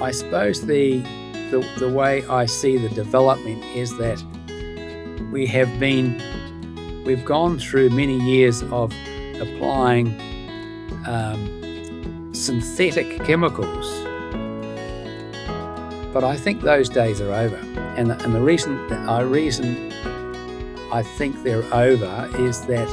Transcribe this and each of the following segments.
I suppose the way I see the development is that we've gone through many years of applying synthetic chemicals, but I think those days are over. And the reason I think they're over is that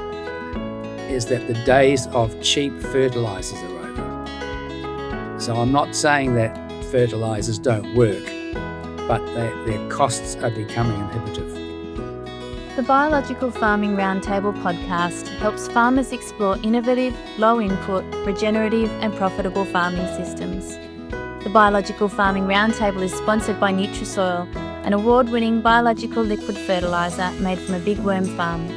the days of cheap fertilizers are over. So I'm not saying that fertilizers don't work, but their costs are becoming inhibitive. The Biological Farming RoundTable podcast helps farmers explore innovative, low-input, regenerative and profitable farming systems. The Biological Farming RoundTable is sponsored by Nutrisoil, an award-winning biological liquid fertiliser made from a big worm farm.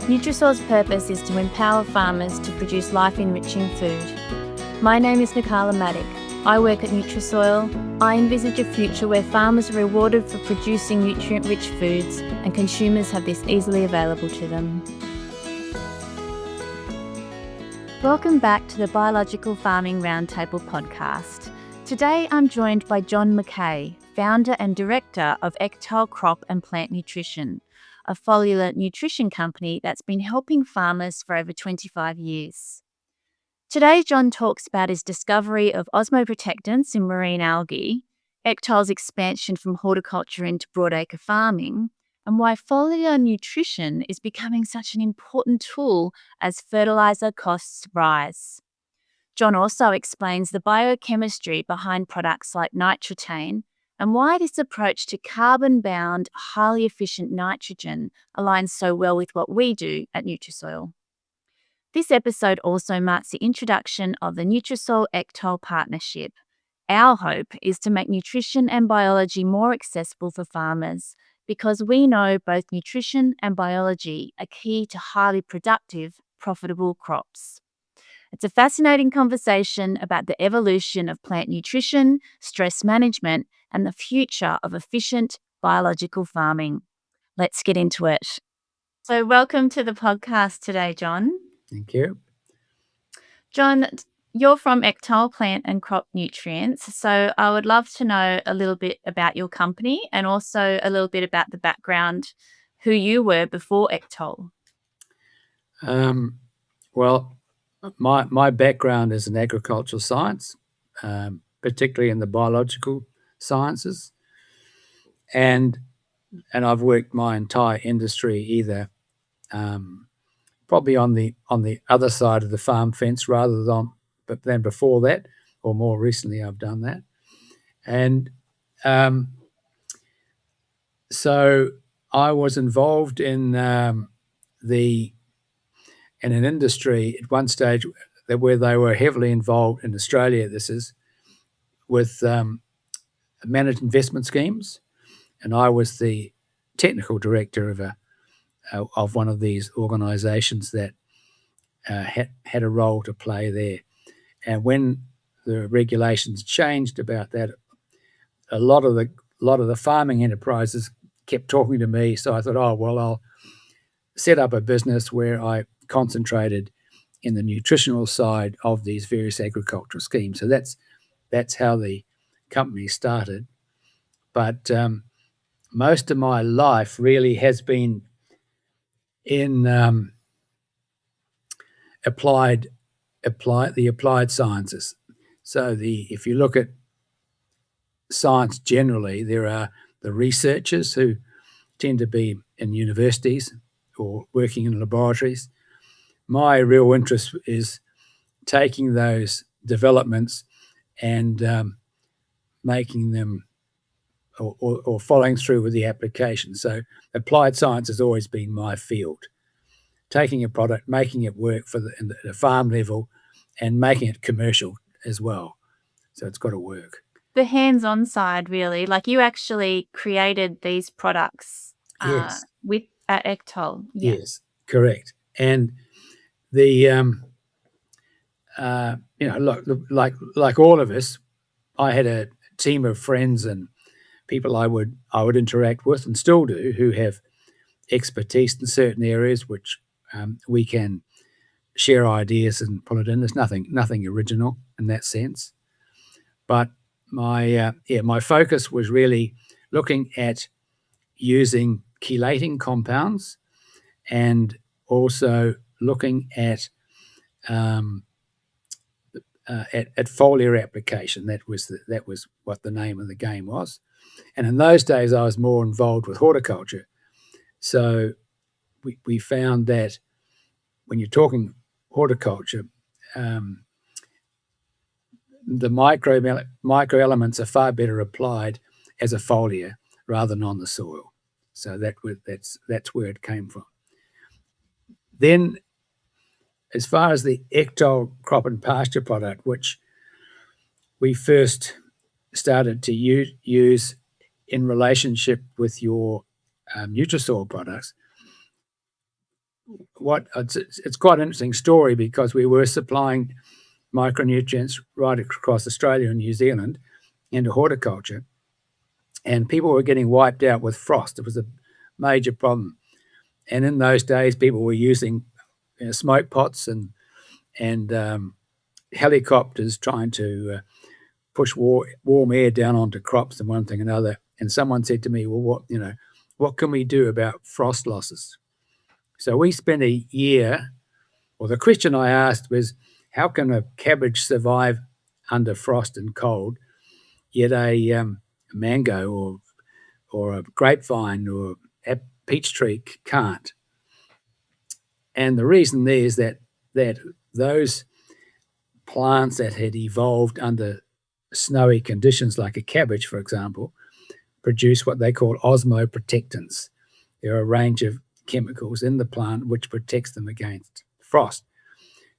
Nutrisoil's purpose is to empower farmers to produce life-enriching food. My name is Nakala Maddock. I work at Nutrisoil. I envisage a future where farmers are rewarded for producing nutrient-rich foods and consumers have this easily available to them. Welcome back to the Biological Farming RoundTable podcast. Today I'm joined by John McKay, founder and director of ECTOL Crop and Plant Nutrition, a foliar nutrition company that's been helping farmers for over 25 years. Today, John talks about his discovery of osmo protectants in marine algae, ECTOL's expansion from horticulture into broadacre farming, and why foliar nutrition is becoming such an important tool as fertiliser costs rise. John also explains the biochemistry behind products like nitrotane and why this approach to carbon-bound, highly efficient nitrogen aligns so well with what we do at Nutrisoil. This episode also marks the introduction of the Nutrisoil ECTOL partnership. Our hope is to make nutrition and biology more accessible for farmers because we know both nutrition and biology are key to highly productive, profitable crops. It's a fascinating conversation about the evolution of plant nutrition, stress management, and the future of efficient biological farming. Let's get into it. So welcome to the podcast today, John. Thank you. John, you're from ECTOL Plant and Crop Nutrients, so I would love to know a little bit about your company and also a little bit about the background, who you were before ECTOL. Well, my background is in agricultural science, particularly in the biological sciences, and I've worked my entire industry either probably on the other side of the farm fence rather than before that, or more recently I've done that. And so I was involved in an industry at one stage where they were heavily involved in Australia, this is, with managed investment schemes. And I was the technical director of one of these organisations that had a role to play there. And when the regulations changed about that, a lot of the farming enterprises kept talking to me. So I thought, I'll set up a business where I concentrated in the nutritional side of these various agricultural schemes. So that's how the company started. But most of my life really has been in the applied sciences. So if you look at science generally, there are the researchers who tend to be in universities or working in laboratories. My real interest is taking those developments and making them or following through with the application. So applied science has always been my field. Taking a product, making it work at the farm level and making it commercial as well. So it's got to work. The hands-on side, really, like you actually created these products Yes. at ECTOL. Yeah. Yes, correct. And the like all of us, I had a team of friends and people I would interact with and still do who have expertise in certain areas which we can share ideas and put it in. There's nothing original in that sense. But my focus was really looking at using chelating compounds and also looking at foliar application. That was what the name of the game was. And in those days, I was more involved with horticulture. So we found that when you're talking horticulture, the microelements are far better applied as a foliar rather than on the soil. So that's where it came from. Then, as far as the ECTOL crop and pasture product, which we first started to use in relationship with your Nutrisoil products, it's quite an interesting story because we were supplying micronutrients right across Australia and New Zealand into horticulture, and people were getting wiped out with frost. It was a major problem. And in those days, people were using smoke pots and helicopters trying to push warm air down onto crops and one thing and another. And someone said to me, well, what can we do about frost losses? So we spent a year, well, the question I asked was, how can a cabbage survive under frost and cold, yet a mango or a grapevine or a peach tree can't? And the reason there is that those plants that had evolved under snowy conditions, like a cabbage, for example, produce what they call osmo protectants. There are a range of chemicals in the plant which protects them against frost.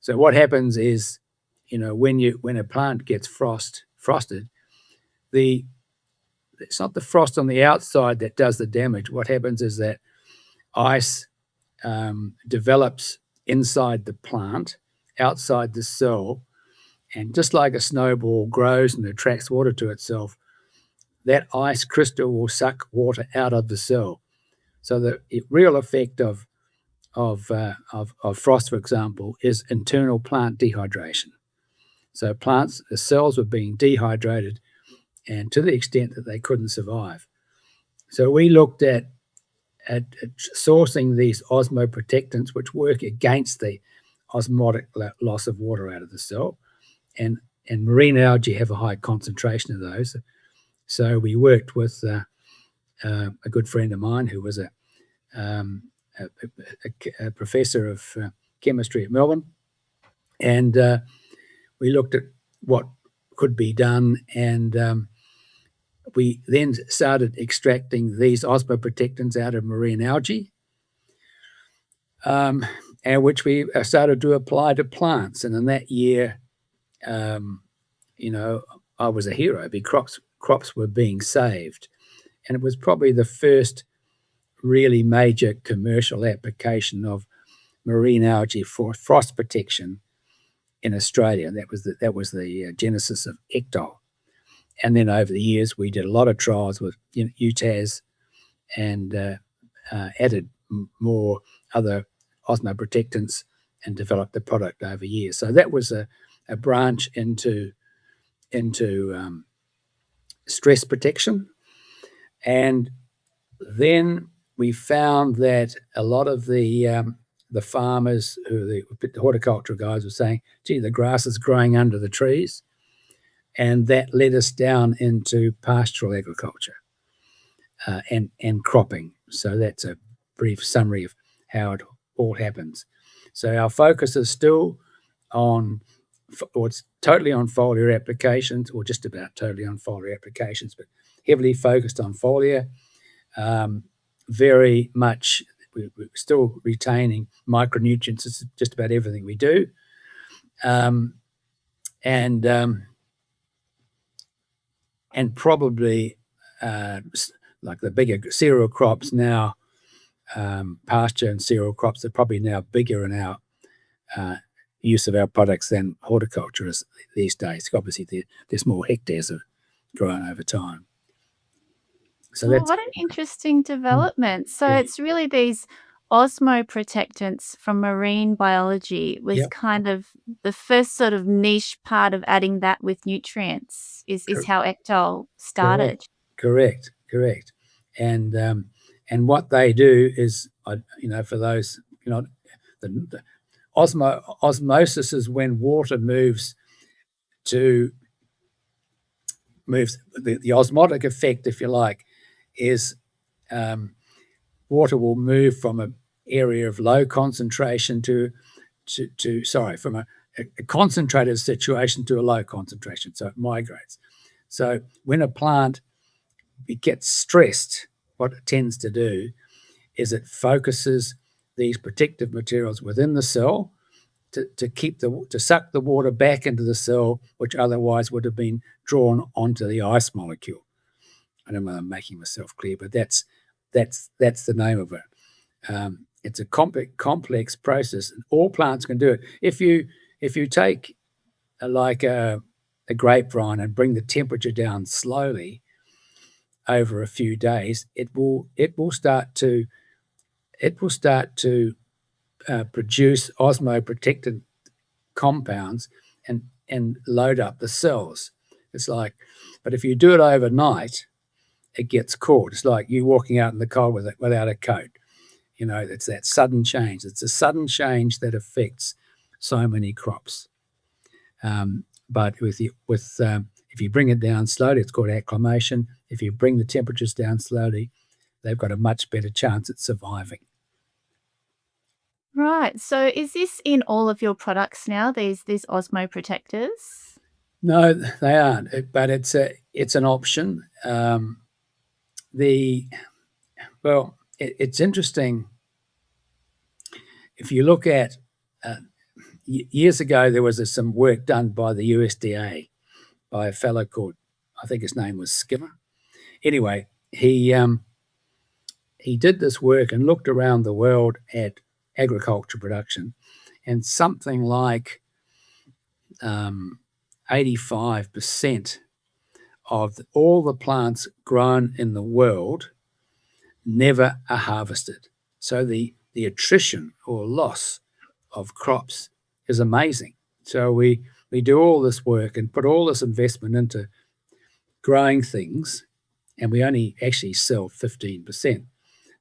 So what happens is, when a plant gets frosted, it's not the frost on the outside that does the damage. What happens is that ice develops inside the plant, outside the cell, and just like a snowball grows and attracts water to itself, that ice crystal will suck water out of the cell. So the real effect of frost, for example, is internal plant dehydration. So the cells were being dehydrated, and to the extent that they couldn't survive. So we looked at sourcing these osmoprotectants, which work against the osmotic loss of water out of the cell, and marine algae have a high concentration of those. So we worked with a good friend of mine who was a professor of chemistry at Melbourne, and we looked at what could be done, and we then started extracting these osmoprotectants out of marine algae, and which we started to apply to plants. And in that year, I was a hero because crops were being saved, and it was probably the first really major commercial application of marine algae for frost protection in Australia. That was the genesis of ECTOL. And then over the years, we did a lot of trials with UTAS and added more other osmoprotectants and developed the product over years. So that was a branch into stress protection. And then we found that a lot of the farmers, the horticultural guys, were saying, gee, the grass is growing under the trees. And that led us down into pastoral agriculture and cropping. So that's a brief summary of how it all happens. So our focus is still it's totally on foliar applications, or just about totally on foliar applications, but heavily focused on foliar. Very much, we're still retaining micronutrients. It's just about everything we do. And probably like the bigger cereal crops now, pasture and cereal crops are probably now bigger in our use of our products than horticulture is these days. Obviously, there's more hectares of grown over time. So what an interesting development. So it's really these osmo protectants from marine biology was Yep. kind of the first sort of niche part of adding that with nutrients is Cor- how ECTOL Correct. started. Correct. And what they do is, for those, the osmosis is when water moves the osmotic effect, if you like, is water will move from an area of low concentration from a concentrated situation to a low concentration. So it migrates. So when a plant gets stressed, what it tends to do is it focuses these protective materials within the cell to suck the water back into the cell, which otherwise would have been drawn onto the ice molecule. I don't know if I'm making myself clear, but that's the name of it. It's a complex process, and all plants can do it. If you take a grapevine and bring the temperature down slowly over a few days, it will start to produce osmoprotectant compounds and load up the cells. It's like, but if you do it overnight, it gets caught. It's like you walking out in the cold without a coat. It's that sudden change. It's a sudden change that affects so many crops. But if you bring it down slowly, it's called acclimation. If you bring the temperatures down slowly, they've got a much better chance at surviving. Right. So is this in all of your products now, these osmo protectors? No, they aren't. But it's an option. It's interesting. If you look at years ago, there was some work done by the USDA by a fellow called, I think his name was Skimmer. Anyway, he did this work and looked around the world at agriculture production, and something like 85% of all the plants grown in the world never are harvested. So the attrition or loss of crops is amazing. So we do all this work and put all this investment into growing things, and we only actually sell 15%.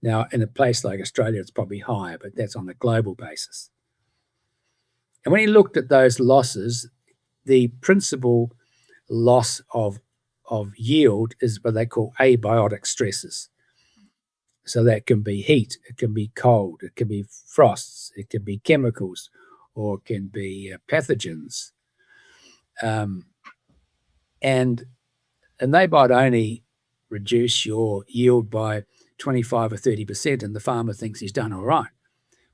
Now, in a place like Australia, it's probably higher, but that's on a global basis. And when he looked at those losses, the principal loss of yield is what they call abiotic stresses. So that can be heat, it can be cold, it can be frosts, it can be chemicals, or it can be pathogens. And they might only reduce your yield by 25 or 30%, and the farmer thinks he's done all right.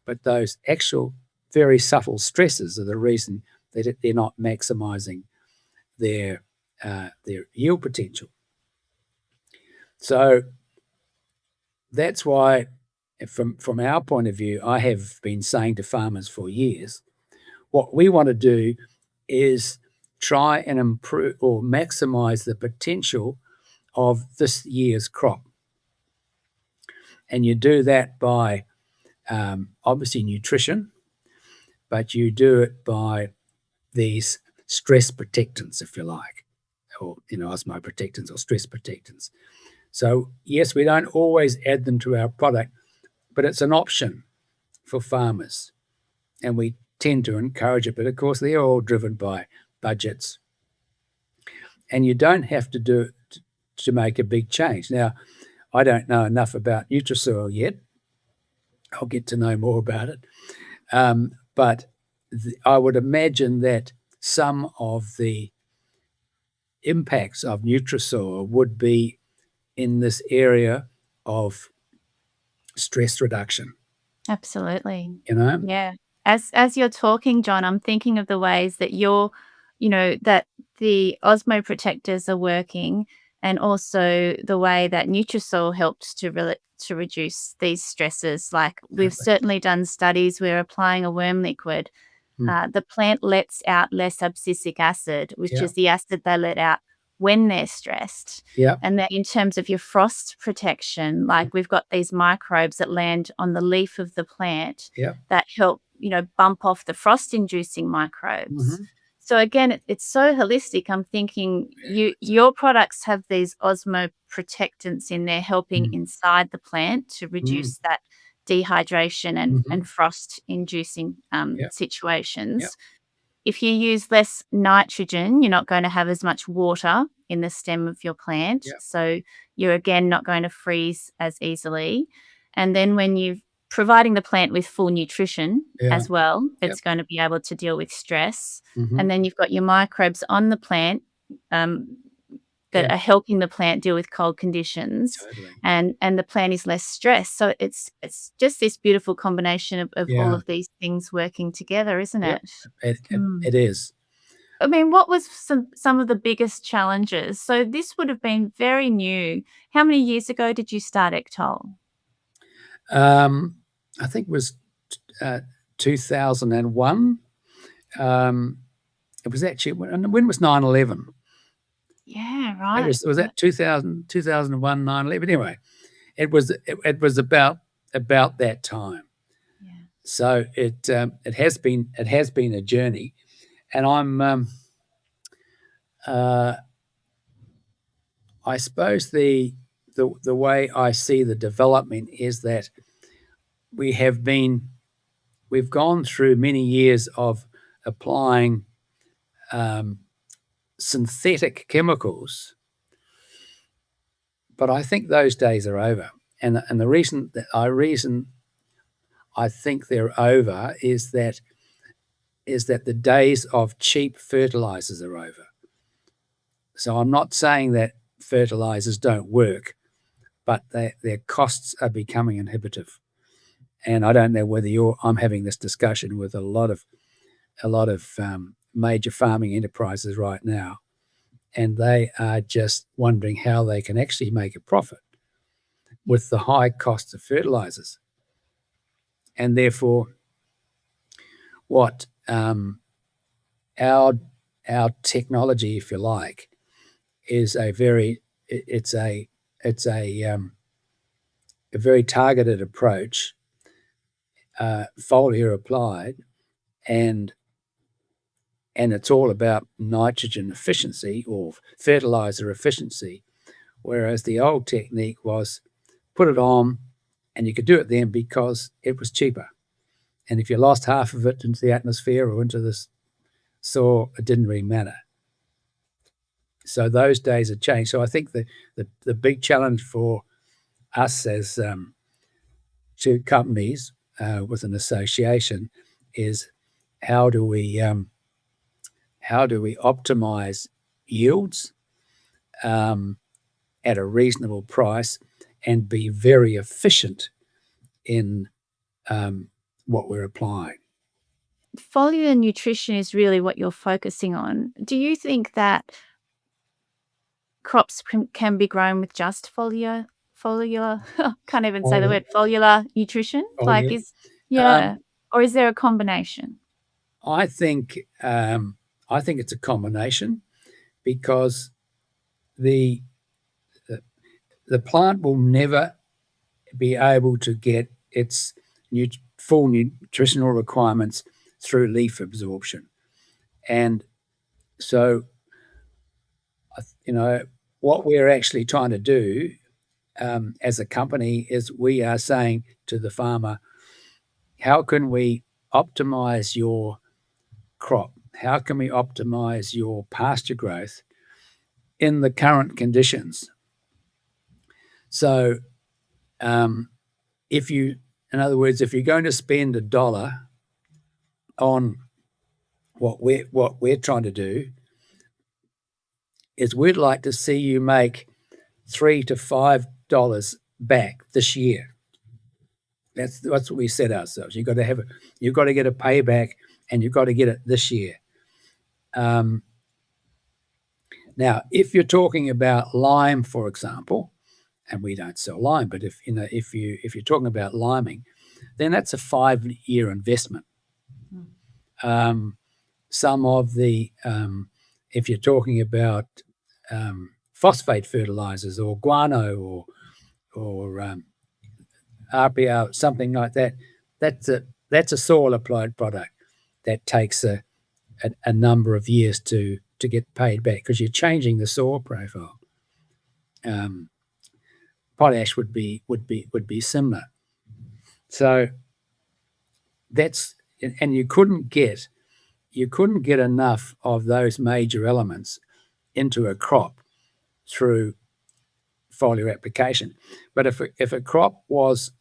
But those actual very subtle stresses are the reason that they're not maximizing their yield potential. So that's why, from our point of view, I have been saying to farmers for years, what we want to do is try and improve or maximize the potential of this year's crop. And you do that by obviously nutrition, but you do it by these stress protectants, if you like, or osmo protectants or stress protectants. So yes, we don't always add them to our product, but it's an option for farmers, and we tend to encourage it. But of course, they're all driven by budgets, and you don't have to do it to make a big change. Now, I don't know enough about Nutrisoil yet. I'll get to know more about it. But I would imagine that some of the impacts of Nutrisoil would be in this area of stress reduction. Absolutely. You know? Yeah. As you're talking, John, I'm thinking of the ways that that the osmo protectors are working, and also the way that Nutrisoil helps to reduce these stresses. Like we've certainly done studies where applying a worm liquid, the plant lets out less abscisic acid, which Yeah. is the acid they let out when they're stressed. Yeah. And that in terms of your frost protection, like we've got these microbes that land on the leaf of the plant Yeah. that help, bump off the frost-inducing microbes. Mm-hmm. So again, it's so holistic. I'm thinking your products have these osmo protectants in there helping inside the plant to reduce that dehydration and frost-inducing situations. Yep. If you use less nitrogen, you're not going to have as much water in the stem of your plant. Yep. So you're again not going to freeze as easily. And then when you're providing the plant with full nutrition as well, it's going to be able to deal with stress. And then you've got your microbes on the plant that are helping the plant deal with cold conditions. Totally. And the plant is less stressed. So it's just this beautiful combination of all of these things working together, isn't it? It is. I mean, what was some of the biggest challenges? So this would have been very new. How many years ago did you start ECTOL? I think it was 2001. It was actually, when was 9/11? Yeah, right. Was that 2001, 9/11? Anyway, it was about that time. Yeah. So it has been a journey, and I'm I suppose the way I see the development is that we've gone through many years of applying synthetic chemicals, but I think those days are over. And the reason I think they're over is that the days of cheap fertilizers are over. So I'm not saying that fertilizers don't work, but their costs are becoming inhibitive. And I don't know whether I'm having this discussion with a lot of major farming enterprises right now, and they are just wondering how they can actually make a profit with the high costs of fertilizers. And therefore, what our technology, if you like, is a very targeted approach, foliar applied, and it's all about nitrogen efficiency or fertilizer efficiency, whereas the old technique was put it on, and you could do it then because it was cheaper. And if you lost half of it into the atmosphere or into the soil, it didn't really matter. So those days have changed. So I think the big challenge for us as two companies with an association is how do we optimize yields at a reasonable price and be very efficient in what we're applying. Foliar nutrition is really what you're focusing on. Do you think that crops can be grown with just foliar? Can't even say the word foliar nutrition. Or is there a combination? I think it's a combination, because the plant will never be able to get its full nutritional requirements through leaf absorption. And so, what we're actually trying to do as a company is we are saying to the farmer, how can we optimize your crop? How can we optimize your pasture growth in the current conditions? So, in other words, if you're going to spend $1 on what we're trying to do, is we'd like to see you make $3 to $5 back this year. That's what we set ourselves. You've got to get a payback, and you've got to get it this year. Now, if you're talking about lime, for example, and we don't sell lime, but if you're talking about liming, then that's a 5-year investment. Some of the if you're talking about phosphate fertilizers or guano or RPO, something like that. That's a soil applied product that takes a number of years to get paid back because you're changing the soil profile. Potash would be similar. So that's, and you couldn't get enough of those major elements into a crop through foliar application. But if a crop was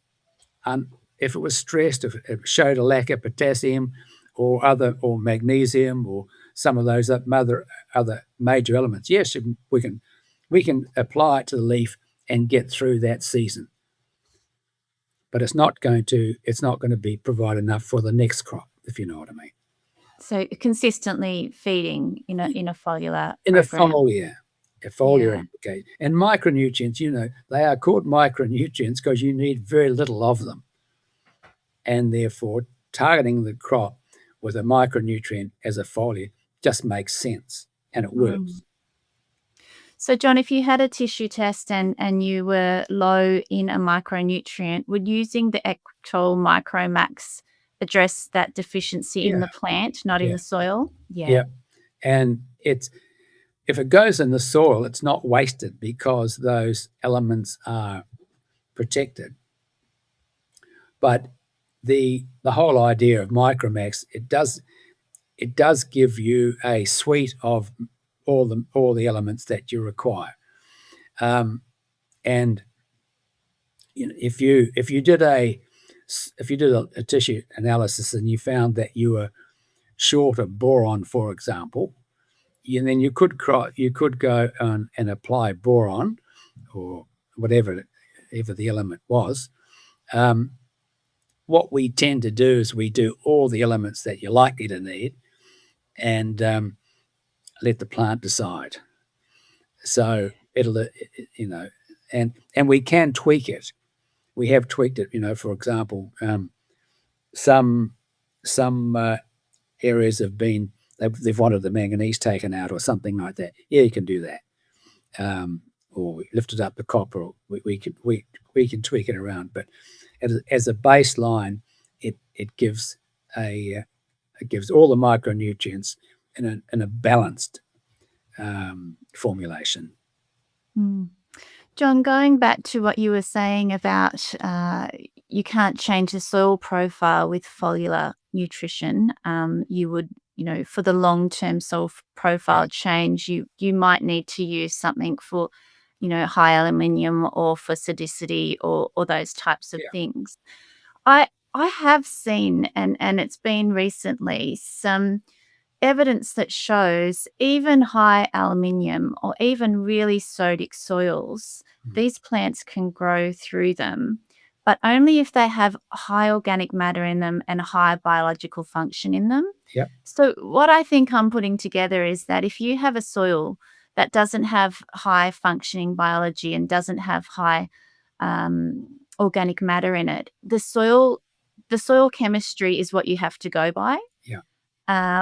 if it was stressed, if it showed a lack of potassium or magnesium or some of those other major elements, yes, we can apply it to the leaf and get through that season. But it's not going to provide enough for the next crop, if you know what I mean. So consistently feeding in a foliar foliar application. And micronutrients, they are called micronutrients because you need very little of them. And therefore, targeting the crop with a micronutrient as a foliar just makes sense, and it works. So, John, if you had a tissue test and you were low in a micronutrient, would using the ECTOL Micromax address that deficiency in the plant, not in the soil? Yeah. And if it goes in the soil, it's not wasted because those elements are protected. But the whole idea of Micromax, it does give you a suite of all the elements that you require. And if you did a tissue analysis and you found that you were short of boron, for example, then you could go and apply boron or whatever the element was. What we tend to do is we do all the elements that you're likely to need and let the plant decide. So it'll, and we can tweak it. We have tweaked it, for example, some areas have been, they've wanted the manganese taken out or something like that. Yeah, you can do that. Or we lifted up the copper, or we can tweak it around. But as a baseline, it gives all the micronutrients in a balanced formulation. John, going back to what you were saying about you can't change the soil profile with foliar nutrition, you would, for the long-term soil profile change, you might need to use something for, high aluminium or for acidicity or those types of things. I have seen, and it's been recently, some evidence that shows even high aluminium or even really sodic soils, these plants can grow through them, but only if they have high organic matter in them and high biological function in them. Yep. So what I think I'm putting together is that if you have a soil that doesn't have high functioning biology and doesn't have high organic matter in it, the soil chemistry is what you have to go by.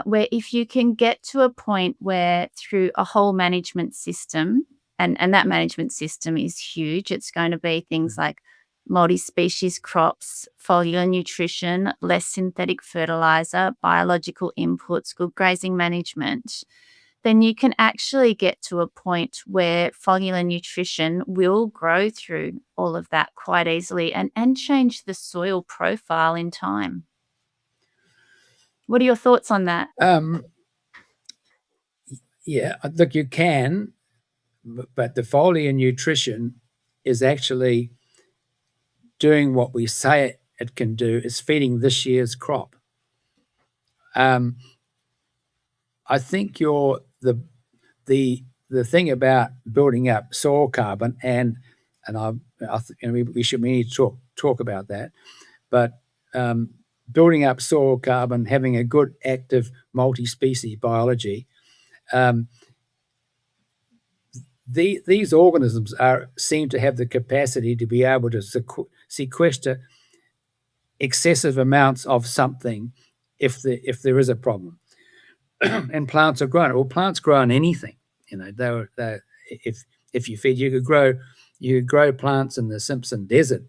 Where if you can get to a point where through a whole management system, and that management system is huge, it's going to be things like multi-species crops, foliar nutrition, less synthetic fertilizer, biological inputs, good grazing management, then you can actually get to a point where foliar nutrition will grow through all of that quite easily and change the soil profile in time. What are your thoughts on that? Yeah, look, you can, but the foliar nutrition is actually doing what we say it can do, is feeding this year's crop. I think the thing about building up soil carbon, and we need to talk about that, but building up soil carbon, having a good active multi-species biology, these organisms seem to have the capacity to be able to sequester excessive amounts of something if there is a problem. And plants are grown. Well, plants grow on anything. if you feed, you could grow plants in the Simpson Desert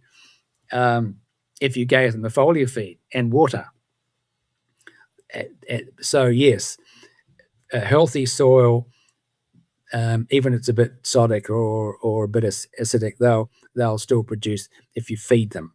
if you gave them a foliar feed and water. So yes, a healthy soil, even if it's a bit sodic or a bit acidic, they'll still produce if you feed them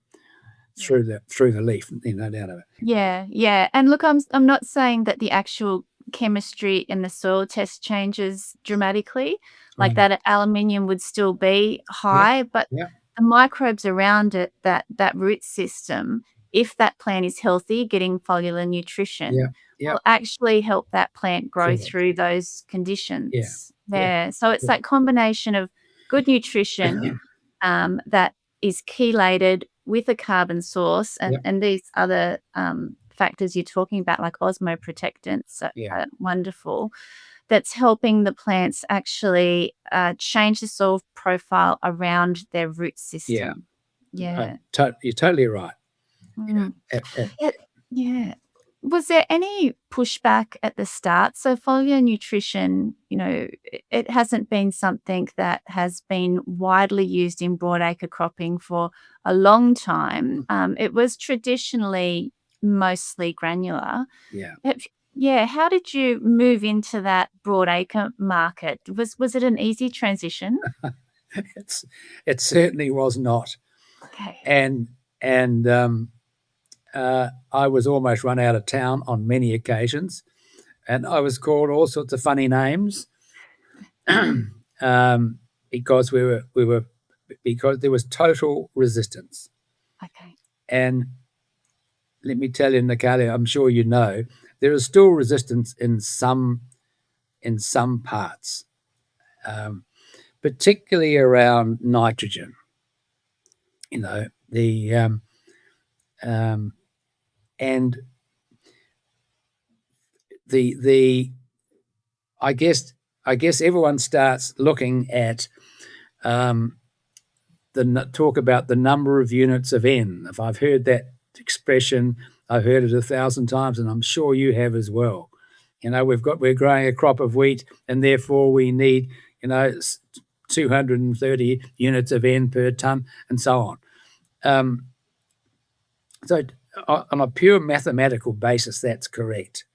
through the leaf. No doubt of it. Yeah, yeah. And look, I'm not saying that the actual chemistry in the soil test changes dramatically, like that aluminium would still be Yeah, high, but yeah, the microbes around it, that root system, if that plant is healthy, getting foliar yeah, nutrition, yeah. will actually help that plant grow Correct. through those Yeah, conditions. yeah, Yeah. So it's yeah, that combination of good nutrition that is chelated with a carbon source yeah, and these other factors you're talking about, like osmo protectants, yeah, are wonderful. That's helping the plants actually change the soil profile around their root yeah. system. Yeah. You're totally right. Mm. Uh, uh, Yeah. Yeah. Was there any pushback at the start? So foliar nutrition, it hasn't been something that has been widely used in broadacre cropping for a long time. It was traditionally mostly granular. yeah. Have Yeah, how did you move into that broadacre market? Was it an easy transition? It's it certainly was not, Okay. and I was almost run out of town on many occasions, and I was called all sorts of funny names because because there was total resistance. Okay. And let me tell you, Nakala, I'm sure you know, there is still resistance in some parts, particularly around nitrogen. The um, and the I guess everyone starts looking at um, talk about the number of units of N. If I've heard that expression, I've heard it 1,000 times, and I'm sure you have as well. We're growing a crop of wheat, and therefore we need 230 units of N per ton, and so on. So on a pure mathematical basis, that's correct.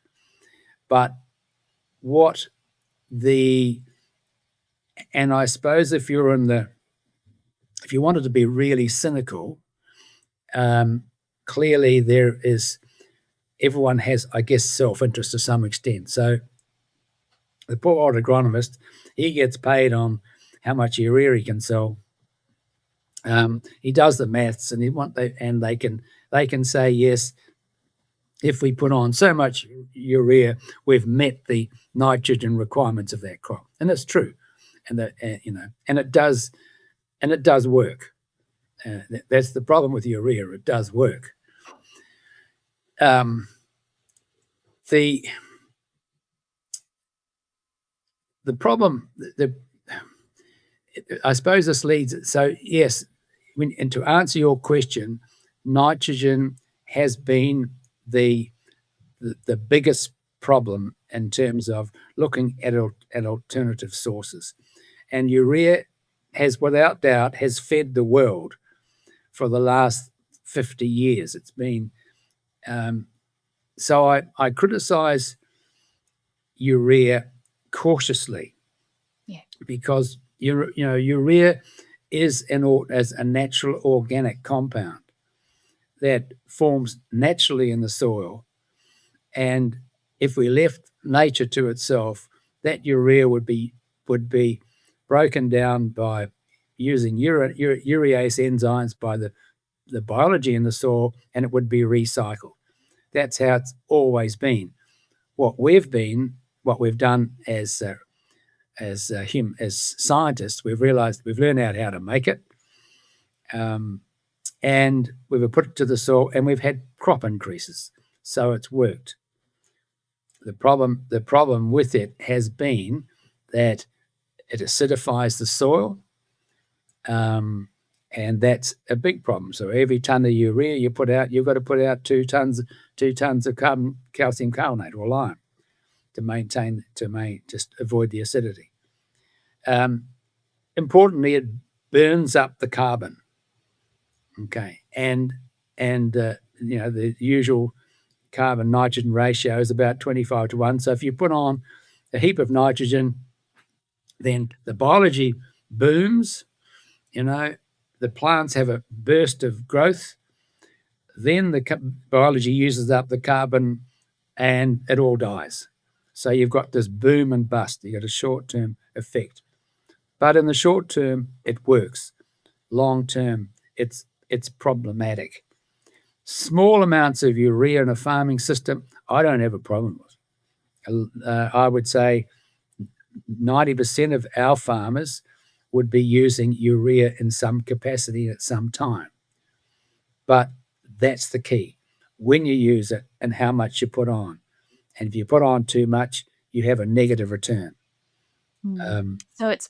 But what the and I suppose if you wanted to be really cynical, clearly everyone has, I guess, self-interest to some extent. So the poor old agronomist, he gets paid on how much urea he can sell. He does the maths, and they can say, yes, if we put on so much urea, we've met the nitrogen requirements of that crop, and it's true, and it does work. That's the problem with urea; it does work. Um, the the problem, I suppose this leads. So yes, and to answer your question, nitrogen has been the biggest problem in terms of looking at alternative sources, and urea has, without doubt, has fed the world for the last 50 years. It's been so I criticize urea cautiously Yeah. because urea is as a natural organic compound that forms naturally in the soil, and if we left nature to itself, that urea would be broken down by using urease enzymes by the biology in the soil, and it would be recycled. That's how it's always been. What we've done as scientists, we've learned out how to make it, and we've put it to the soil, and we've had crop increases, so it's worked. The problem with it has been that it acidifies the soil, and that's a big problem. So every ton of urea you put out, you've got to put out 2 tons of calcium carbonate or lime to just avoid the acidity. importantly, it burns up the carbon. Okay, and the usual carbon nitrogen ratio is about 25 to 1. So if you put on a heap of nitrogen, then the biology booms. The plants have a burst of growth. Then the biology uses up the carbon, and it all dies. So you've got this boom and bust. You've got a short-term effect, but in the short term, it works. Long term, it's problematic. Small amounts of urea in a farming system, I don't have a problem with. I would say 90% of our farmers would be using urea in some capacity at some time. But that's the key. When you use it and how much you put on. And if you put on too much, you have a negative return. So it's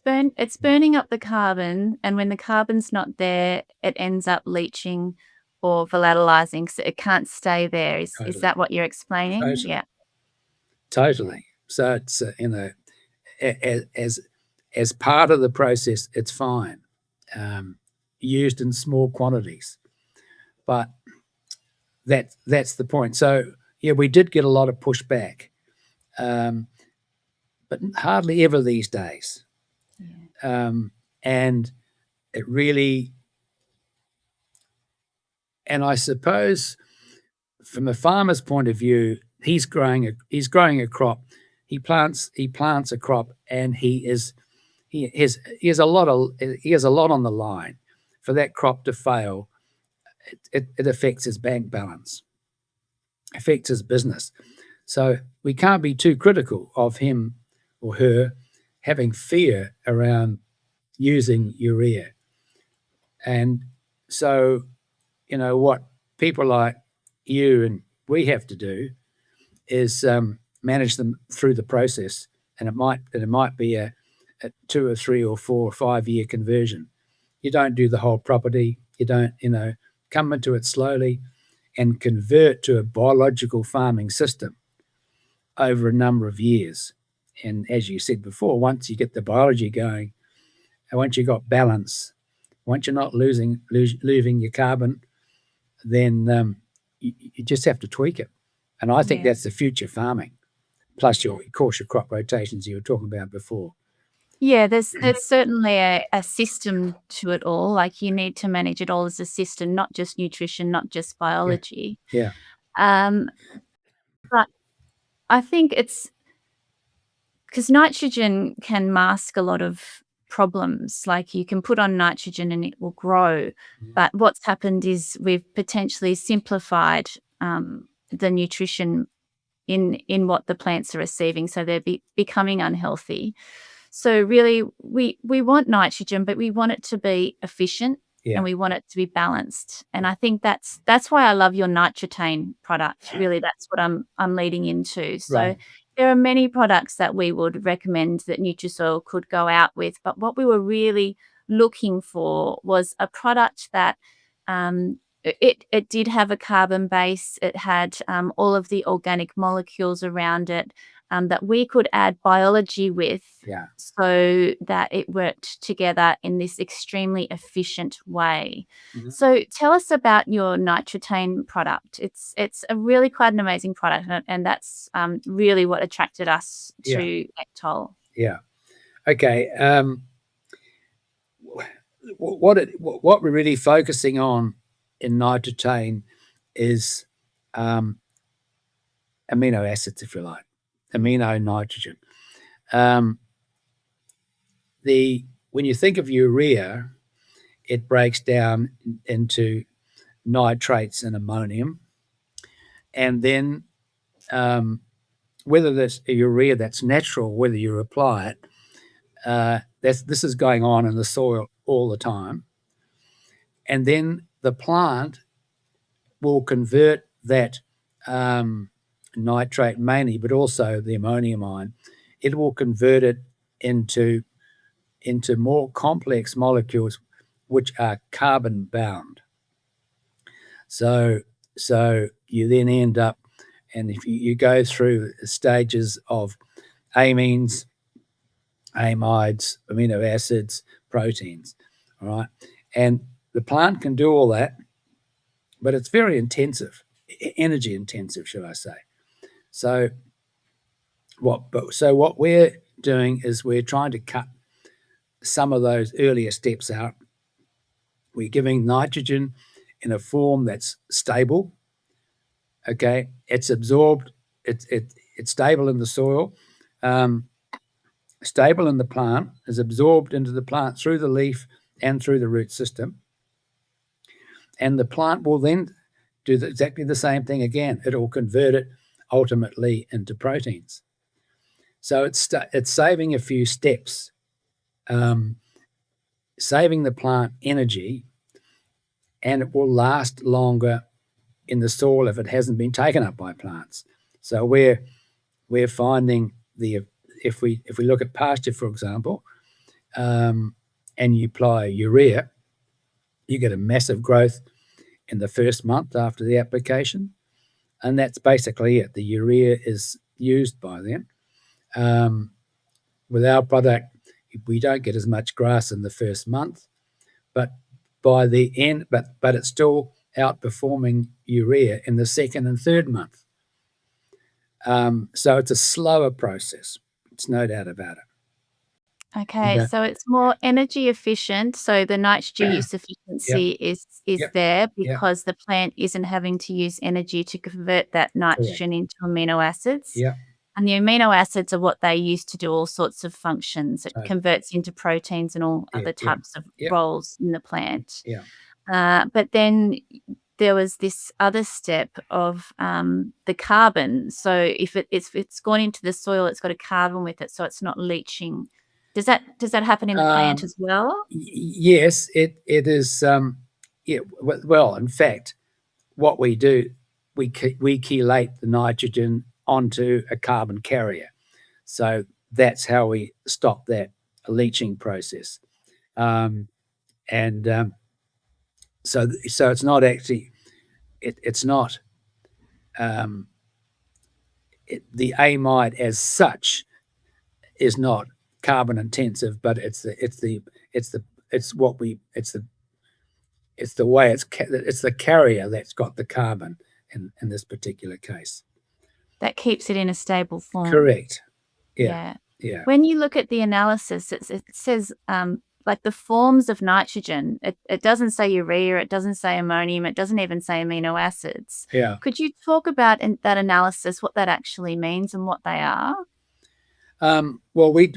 burning up the carbon, and when the carbon's not there, it ends up leaching or volatilizing, so it can't stay there. Is that what you're explaining? Totally. Yeah. Totally. So it's as part of the process, it's fine, used in small quantities, but that's the point. So yeah, we did get a lot of pushback, but hardly ever these days. Yeah. And it really, and I suppose from a farmer's point of view, he's growing a crop. He plants a crop, and he has a lot on the line. For that crop to fail, it affects his bank balance, affects his business. So we can't be too critical of him or her having fear around using urea. And so, what people like you and we have to do is manage them through the process. And it might be a 2 or 3 or 4 or 5 year conversion. You don't do the whole property. You don't, come into it slowly and convert to a biological farming system over a number of years. And as you said before, once you get the biology going, and once you've got balance, once you're not losing your carbon, then you just have to tweak it. And I think that's the future farming. Plus, your crop rotations you were talking about before. Yeah, there's certainly a system to it all. Like, you need to manage it all as a system, not just nutrition, not just biology. Yeah. But I think it's because nitrogen can mask a lot of problems. Like, you can put on nitrogen and it will grow. But what's happened is we've potentially simplified the nutrition in what the plants are receiving, so they're becoming unhealthy. So really, we want nitrogen, but we want it to be efficient, and we want it to be balanced. And I think that's why I love your Nitrotane product. Really, that's what I'm leading into. So Right. there are many products that we would recommend that Nutrisoil could go out with, but what we were really looking for was a product that it did have a carbon base. It had all of the organic molecules around it that we could add biology with, so that it worked together in this extremely efficient way. So tell us about your Nitrotane product. It's a really quite an amazing product, and that's really what attracted us to ECTOL. Yeah. Okay. What we're really focusing on in Nitrotane is amino acids, if you like, amino nitrogen. When you think of urea, it breaks down into nitrates and ammonium, and then whether there's a urea that's natural, whether you apply it, this is going on in the soil all the time, and then the plant will convert that nitrate mainly, but also the ammonium ion. It will convert it into more complex molecules, which are carbon bound. So you then end up, and if you go through stages of amines, amides, amino acids, proteins. All right. And the plant can do all that, but it's very intensive, energy intensive, should I say. So what we're doing is we're trying to cut some of those earlier steps out. We're giving nitrogen in a form that's stable. Okay, it's absorbed. It's stable in the soil, stable in the plant, is absorbed into the plant through the leaf and through the root system. And the plant will then do exactly the same thing again. It will convert it ultimately into proteins. So it's saving a few steps, saving the plant energy, and it will last longer in the soil if it hasn't been taken up by plants. So we're finding if we look at pasture, for example, and you apply urea, you get a massive growth in the first month after the application, and that's basically it. The urea is used by them. With our product, we don't get as much grass in the first month, but by the end, but it's still outperforming urea in the second and third month. So it's a slower process. It's no doubt about it. Okay, so it's more energy efficient. So the nitrogen use efficiency is there because the plant isn't having to use energy to convert that nitrogen into amino acids. Yeah. And the amino acids are what they use to do all sorts of functions. It converts into proteins and all other types of roles in the plant. Yeah. But then there was this other step of the carbon. So if it's gone into the soil, it's got a carbon with it, so it's not leaching. Does that happen in the plant as well? Yes, it is. Well, in fact, what we do, we chelate the nitrogen onto a carbon carrier. So that's how we stop that leaching process. So it's not actually, it's not the amide as such is not carbon intensive, but it's the carrier that's got the carbon in this particular case. That keeps it in a stable form. Correct. Yeah. When you look at the analysis, it says like the forms of nitrogen. It doesn't say urea, it doesn't say ammonium, it doesn't even say amino acids. Yeah. Could you talk about that analysis, what that actually means and what they are? Well, we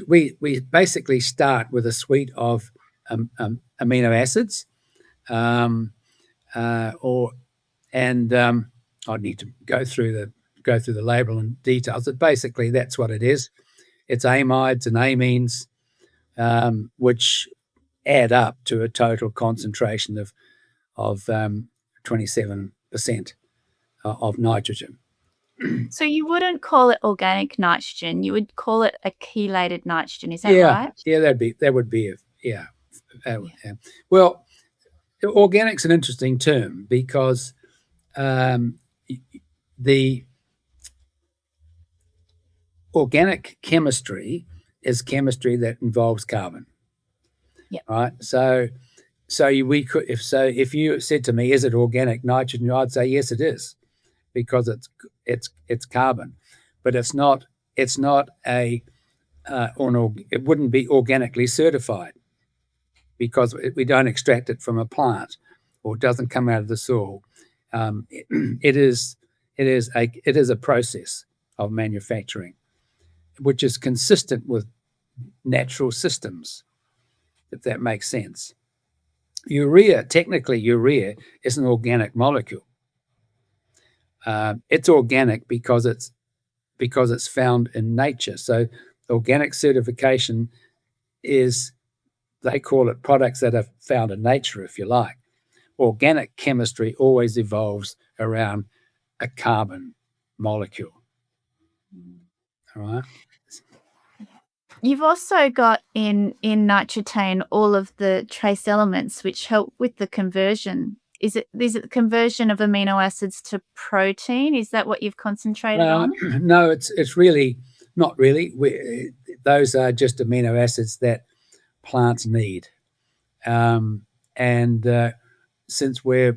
basically start with a suite of amino acids, I'd need to go through the label and details. But basically, that's what it is. It's amides and amines, which add up to a total concentration of 27% of nitrogen. So you wouldn't call it organic nitrogen. You would call it a chelated nitrogen. Is that right? Yeah, that would be Well, organic's an interesting term because the organic chemistry is chemistry that involves carbon. Yeah. Right. So if you said to me, "Is it organic nitrogen?" I'd say yes, it is, because it's carbon, but it's not it wouldn't be organically certified because we don't extract it from a plant or it doesn't come out of the soil. It is a process of manufacturing, which is consistent with natural systems, if that makes sense. Technically urea is an organic molecule. It's organic because it's found in nature. So organic certification is, they call it products that are found in nature, if you like. Organic chemistry always evolves around a carbon molecule. All right. You've also got in nitrogen all of the trace elements which help with the conversion. Is it the conversion of amino acids to protein? Is that what you've concentrated on? No, it's really not really. Those are just amino acids that plants need. And since we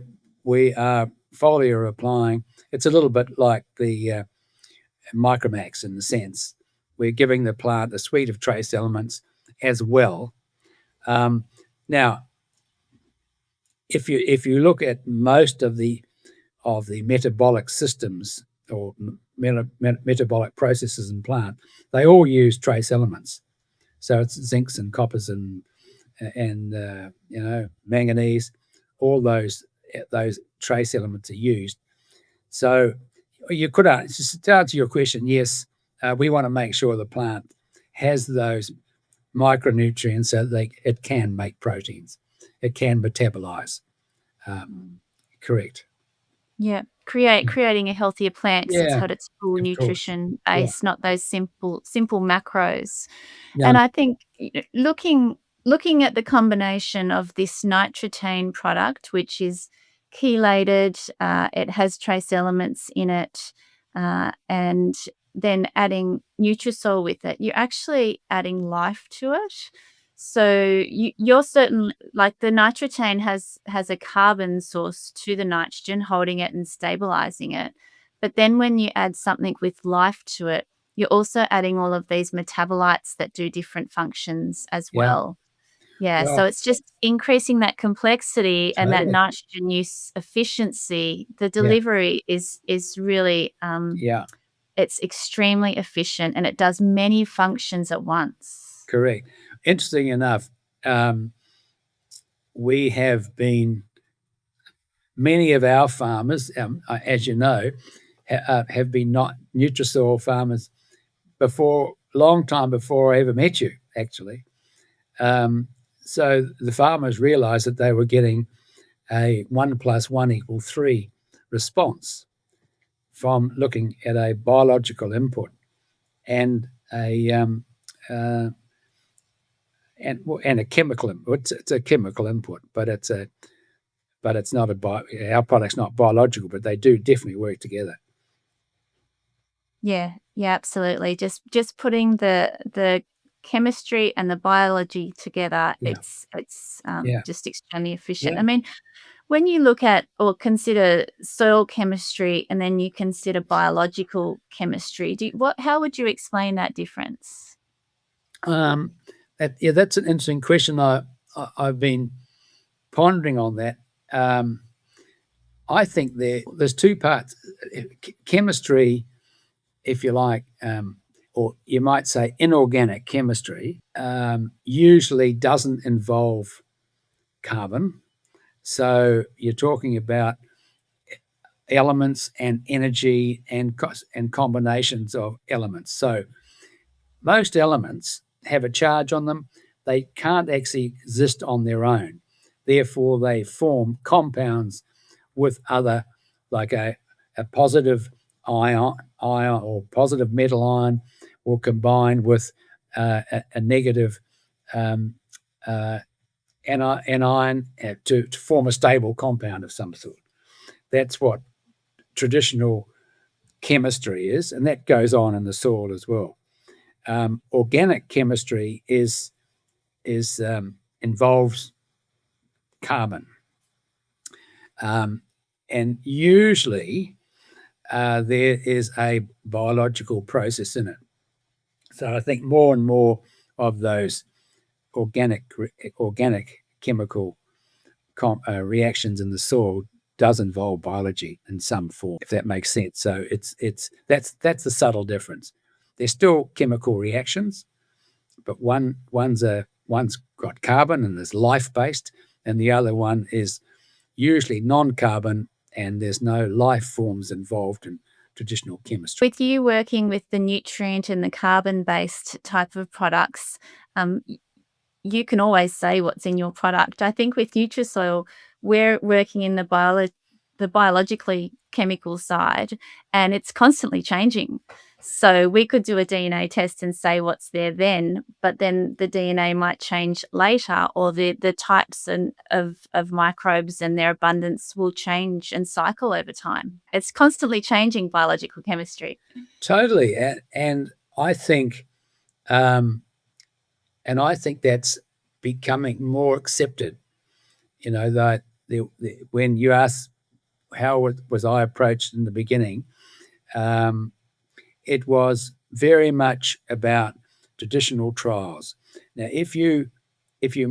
are foliar applying, it's a little bit like the micromax in the sense we're giving the plant a suite of trace elements as well. Now, if you look at most of the metabolic systems or metabolic processes in plant, they all use trace elements. So it's zincs and coppers and manganese. All those trace elements are used. So you could just to answer your question, yes, we want to make sure the plant has those micronutrients so that it can make proteins, it can metabolize. Correct. Yeah, creating a healthier plant because it's Yeah, had its full of course. nutrition Yeah, base, not those simple macros. yeah, And I think looking at the combination of this nitratane product, which is chelated, it has trace elements in it, and then adding Nutrisol with it, you're actually adding life to it. So you're certain, like the nitratane has a carbon source to the nitrogen, holding it and stabilizing it. But then when you add something with life to it, you're also adding all of these metabolites that do different functions as yeah. well. Yeah, so Well, it's just increasing that complexity and that totally. nitrogen use efficiency. The Yeah, delivery is really, yeah, it's extremely efficient and it does many functions at once. correct. Interesting enough, um, we have been many of our farmers, as you know, have been not Nutrisol farmers before, long time before I ever met you, actually. Um, so the farmers realised that they were getting a 1+1=3 response from looking at a biological input and uh, and a chemical input. It's a chemical input, but it's not our product's not biological, but they do definitely work together. Yeah, yeah, absolutely. Just putting the chemistry and the biology together, Yeah, it's yeah, just extremely efficient. yeah. I mean, when you look at or consider soil chemistry and then you consider biological chemistry, how would you explain that difference? Um, that's an interesting question. I've been pondering on that. Um, I think there's two parts. Chemistry, if you like, or you might say inorganic chemistry, usually doesn't involve carbon. So you're talking about elements and energy and combinations of elements. So most elements have a charge on them. They can't actually exist on their own. Therefore, they form compounds with other, like a positive ion or positive metal ion will combine with a negative um, uh, anion to form a stable compound of some sort. That's what traditional chemistry is, and that goes on in the soil as well. Organic chemistry is involves carbon, and usually there is a biological process in it. So I think more and more of those organic chemical reactions in the soil does involve biology in some form, if that makes sense. So that's the subtle difference. They're still chemical reactions, but one's got carbon and is life based, and the other one is usually non-carbon and there's no life forms involved in traditional chemistry. With you working with the nutrient and the carbon-based type of products, you can always say what's in your product. I think with Nutrisoil, we're working in the biologically chemical side, and it's constantly changing. So we could do a DNA test and say what's there then, but then the DNA might change later, or the types of microbes and their abundance will change and cycle over time. It's constantly changing biological chemistry. Totally, and I think, um, and I think that's becoming more accepted. That when you ask how was I approached in the beginning, it was very much about traditional trials. Now, if you're going to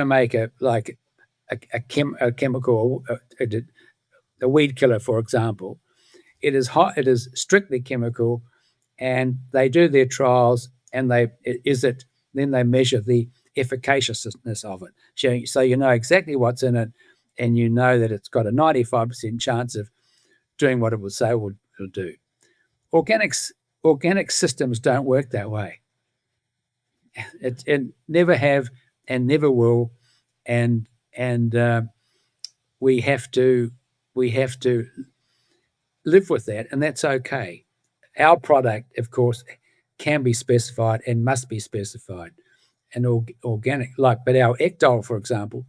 make a chemical, a weed killer, for example, it is strictly chemical, and they do their trials, and then they measure the efficaciousness of it. So you know exactly what's in it, and you know that it's got a 95% chance of doing what it will say will do. Organic systems don't work that way. It never have and never will, and we have to live with that, and that's okay. Our product, of course, can be specified and must be specified, and organic, but our ECTOL, for example,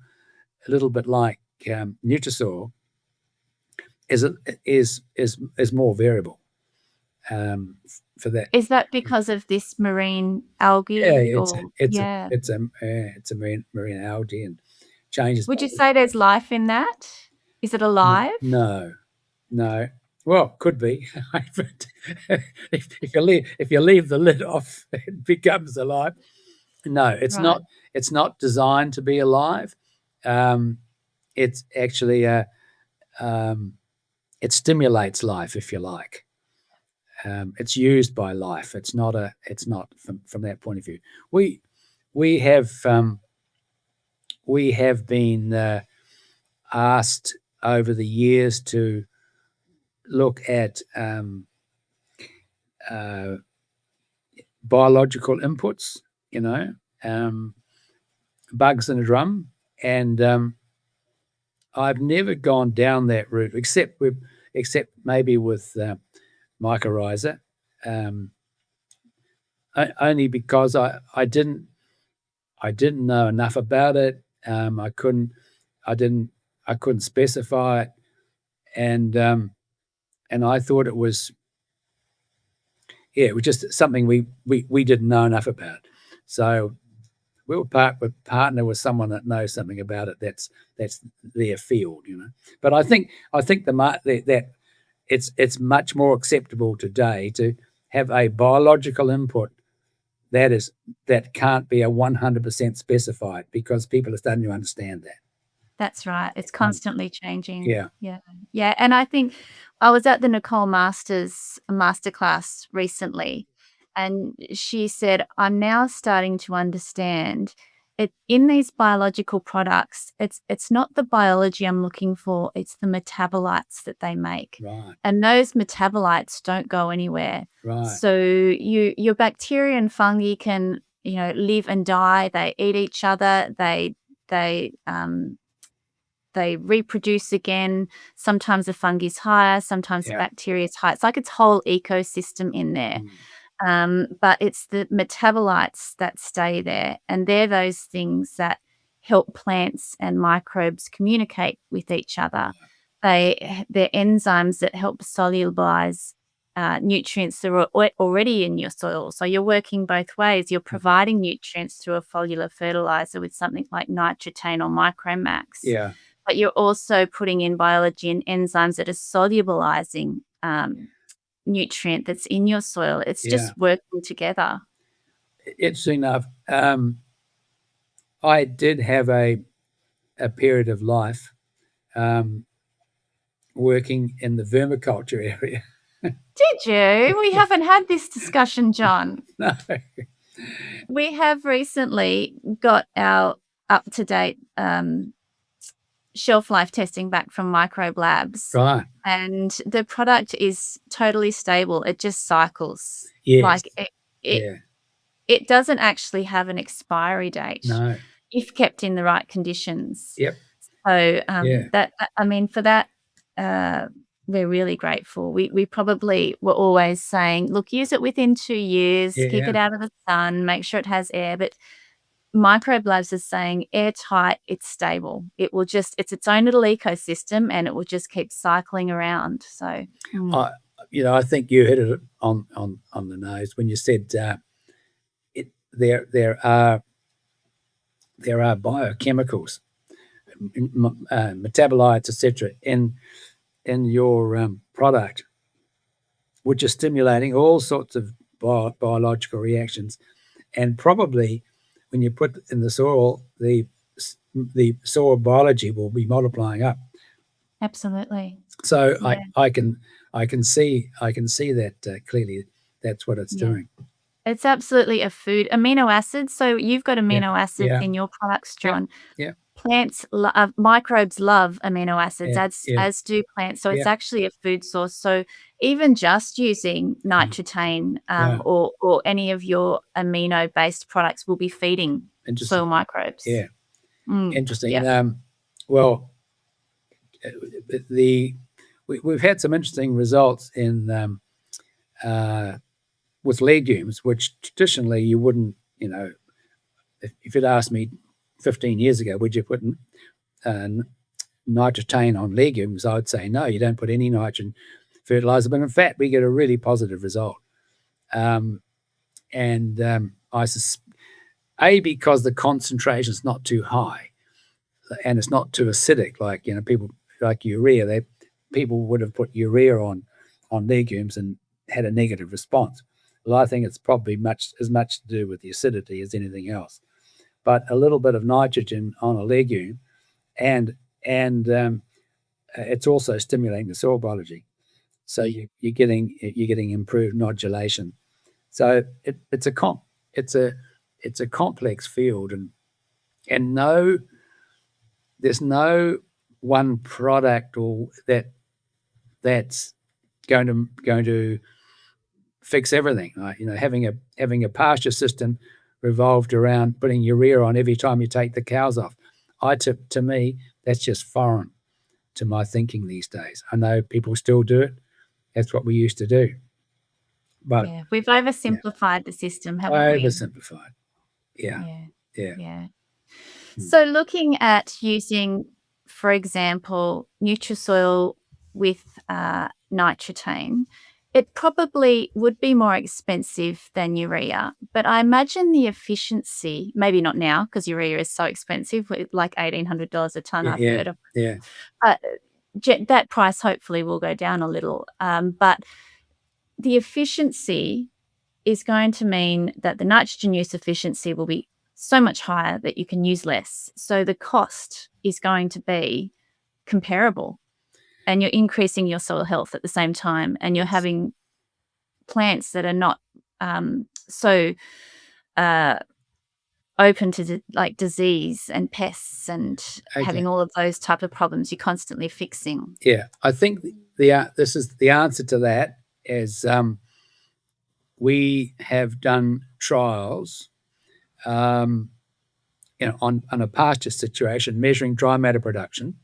a little bit like Nutrisoil, is more variable. For that. Is that because of this marine algae? Yeah, it's a marine algae and changes. Would you say there's life in that? Is it alive? No. Well, could be. if you leave the lid off, it becomes alive. No, it's Right. not. It's not designed to be alive. It's actually it stimulates life, if you like. It's used by life. It's not from that point of view. We have been asked over the years to look at biological inputs, bugs in a drum, and I've never gone down that route, except maybe with mycorrhiza, only because I didn't know enough about it. I couldn't specify it, and I thought it was just something we didn't know enough about. So we'll partner with someone that knows something about it. That's their field, But I think that it's much more acceptable today to have a biological input that can't be 100% specified, because people are starting to understand that. That's right. It's constantly changing. Yeah. And I think I was at the Nicole Masters masterclass recently, and she said, I'm now starting to understand it in these biological products. It's not the biology I'm looking for, it's the metabolites that they make. Right. And those metabolites don't go anywhere. Right. So your bacteria and fungi can, live and die. They eat each other. They reproduce again. Sometimes the fungi's higher, sometimes the bacteria is higher. It's like its whole ecosystem in there. But it's the metabolites that stay there, and they're those things that help plants and microbes communicate with each other. They're enzymes that help solubilize nutrients that are already in your soil. So you're working both ways. You're providing nutrients through a foliar fertilizer with something like nitrotane or micromax. Yeah. But you're also putting in biology and enzymes that are solubilizing nutrient that's in your soil. It's just working together. Interesting enough, I did have a period of life working in the vermiculture area. Did you? We haven't had this discussion, John. No. We have recently got our up-to-date shelf life testing back from Microbe Labs. Right. And the product is totally stable. It just cycles. Yes. Like it doesn't actually have an expiry date. No. If kept in the right conditions. Yep. So for that, we're really grateful. We probably were always saying, look, use it within 2 years, keep it out of the sun, make sure it has air. But Microbe Labs is saying airtight, it's stable. It's its own little ecosystem, and it will just keep cycling around. So, I think you hit it on the nose when you said there are there are biochemicals, metabolites, etc., in your product, which are stimulating all sorts of biological reactions, and probably when you put in the soil, the soil biology will be multiplying up. Absolutely. So Yeah. I can see that clearly. That's what it's doing. It's absolutely a food. Amino acids. So you've got amino acids in your products, John. Yeah. Plants, microbes love amino acids, as do plants. So it's actually a food source. So even just using nitrogen or any of your amino-based products will be feeding soil microbes. Yeah. Interesting. Yeah. And well, we've had some interesting results in with legumes, which traditionally you wouldn't, if you'd asked me 15 years ago, would you put nitrogen on legumes? I would say no, you don't put any nitrogen fertilizer. But in fact, we get a really positive result. Because the concentration is not too high and it's not too acidic, like people like urea. People would have put urea on legumes and had a negative response. Well, I think it's probably as much to do with the acidity as anything else. But a little bit of nitrogen on a legume, and it's also stimulating the soil biology. So you're getting improved nodulation. So it's a complex field, and there's no one product that's going to fix everything. Having a pasture system revolved around putting urea on every time you take the cows off, to me that's just foreign to my thinking these days. I know people still do it. That's what we used to do. But we've oversimplified the system, haven't we? Oversimplified. Yeah. So looking at using, for example, Nutrisoil with nitrogen, it probably would be more expensive than urea, but I imagine the efficiency, maybe not now because urea is so expensive, like $1,800 a tonne, I've heard of. Yeah. That price hopefully will go down a little, but the efficiency is going to mean that the nitrogen use efficiency will be so much higher that you can use less. So the cost is going to be comparable, and you're increasing your soil health at the same time, and you're having plants that are not so open to disease and pests and having all of those type of problems you're constantly fixing. Yeah, I think this is the answer to that is we have done trials on a pasture situation measuring dry matter production,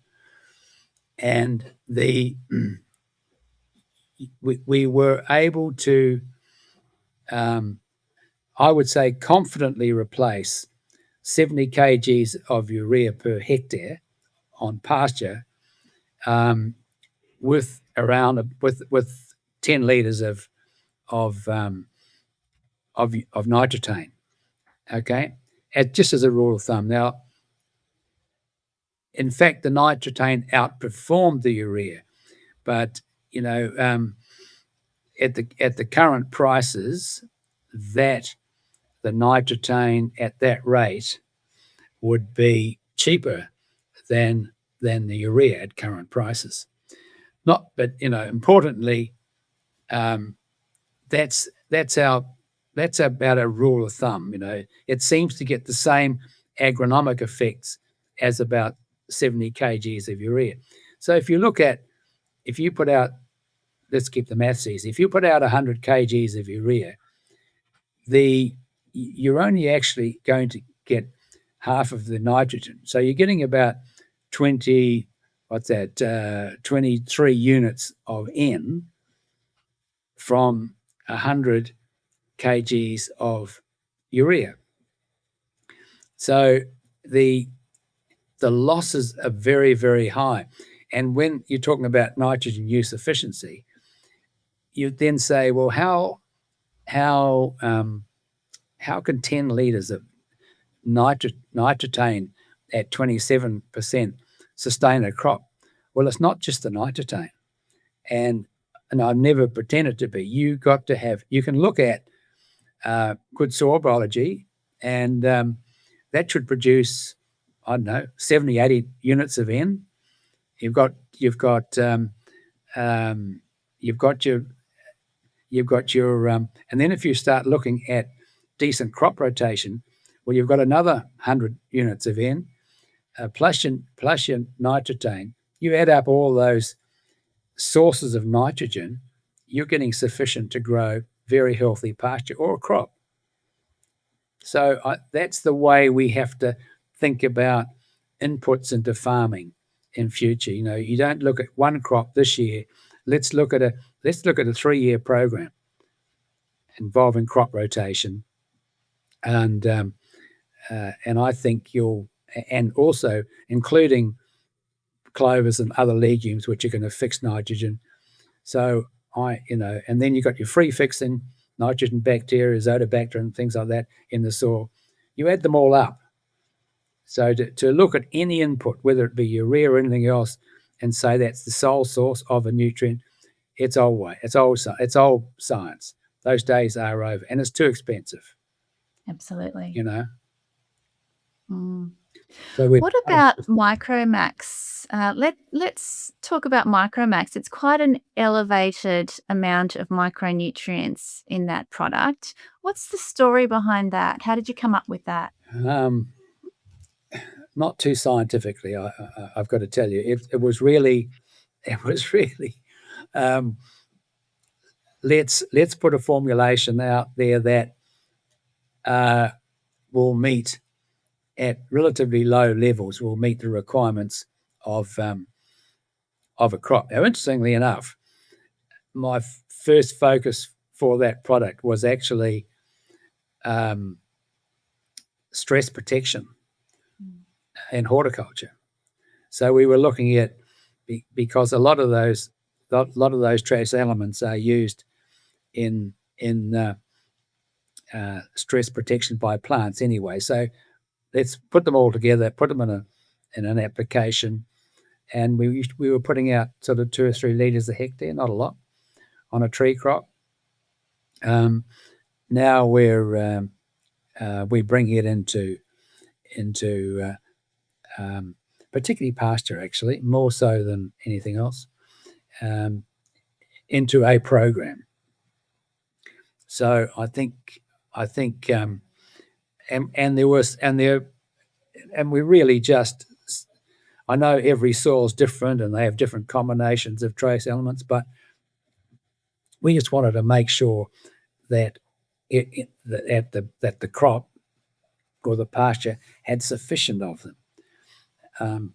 and we were able to I would say confidently replace 70 kgs of urea per hectare on pasture with 10 litres of nitrogen. Okay, just as a rule of thumb. Now, in fact, the nitrogen outperformed the urea, but at the current prices, that the nitrogen at that rate would be cheaper than the urea at current prices. Importantly, that's about a rule of thumb. It seems to get the same agronomic effects as about 70 kgs of urea. So if you put out, let's keep the maths easy. If you put out 100 kgs of urea, you're only actually going to get half of the nitrogen. So you're getting about 23 units of N from 100 kgs of urea. So the losses are very, very high. And when you're talking about nitrogen use efficiency, you then say, well, how can 10 litres of nitrogen at 27% sustain a crop. Well, it's not just the nitrogen, and I've never pretended to be. You can look at good soil biology, and that should produce, I don't know, 70, 80 units of N. You've got your and then if you start looking at decent crop rotation, well, you've got another 100 units of N, plus your nitrogen. You add up all those sources of nitrogen, you're getting sufficient to grow very healthy pasture or a crop. So that's the way we have to think about inputs into farming in future. You don't look at one crop this year. Let's look at a 3-year program involving crop rotation, and I think and also including clovers and other legumes which are going to fix nitrogen. So and then you've got your free fixing nitrogen bacteria, azotobacter, and things like that in the soil. You add them all up. So to look at any input, whether it be urea or anything else, and say that's the sole source of a nutrient, it's old science. Those days are over, and it's too expensive. Absolutely. So what about Micromax? Let's talk about Micromax. It's quite an elevated amount of micronutrients in that product. What's the story behind that? How did you come up with that? Not too scientifically, I've got to tell you. It was really let's put a formulation out there that will meet at relatively low levels, will meet the requirements of a crop. Now, interestingly enough, my first focus for that product was actually stress protection in horticulture. So we were looking at, because a lot of those trace elements are used in stress protection by plants anyway. So let's put them all together, put them in an application, and we were putting out sort of 2 or 3 litres a hectare, not a lot, on a tree crop. Now we're bringing it into particularly pasture, actually, more so than anything else, into a program. So I think and we really just, I know every soil is different and they have different combinations of trace elements, but we just wanted to make sure that that the crop or the pasture had sufficient of them. And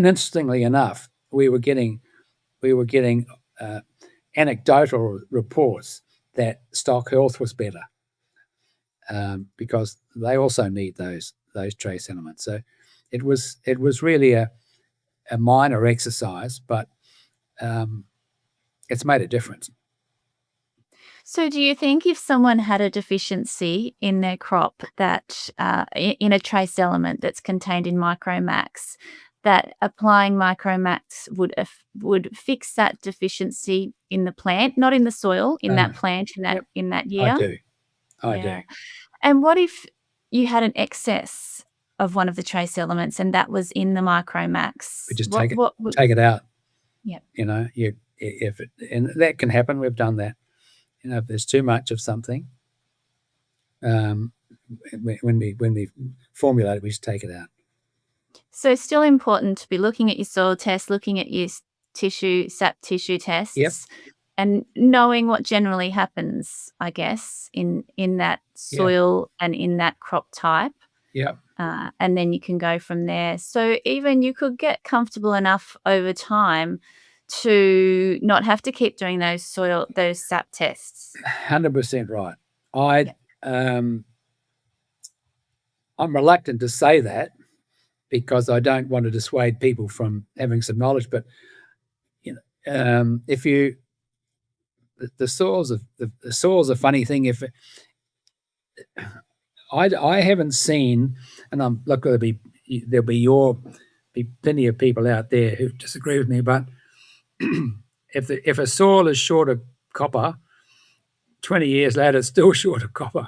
interestingly enough, we were getting anecdotal reports that stock health was better, because they also need those trace elements. So it was really a minor exercise, but it's made a difference. So do you think if someone had a deficiency in their crop that in a trace element that's contained in Micromax, that applying Micromax would fix that deficiency in the plant, not in the soil, in that plant, in that year? I do. And what if you had an excess of one of the trace elements and that was in the Micromax? We just take it out. Yeah. And that can happen. We've done that. If there's too much of something, when we formulate it, we just take it out. So it's still important to be looking at your soil test, looking at your sap tissue tests, and knowing what generally happens, I guess, in that soil and in that crop type. Yeah. And then you can go from there. So even you could get comfortable enough over time to not have to keep doing those sap tests. 100% right. I'm reluctant to say that because I don't want to dissuade people from having some knowledge, but if you the soil's a funny thing. I haven't seen, and look, there'll be plenty of people out there who disagree with me, but if a soil is short of copper, 20 years later it's still short of copper,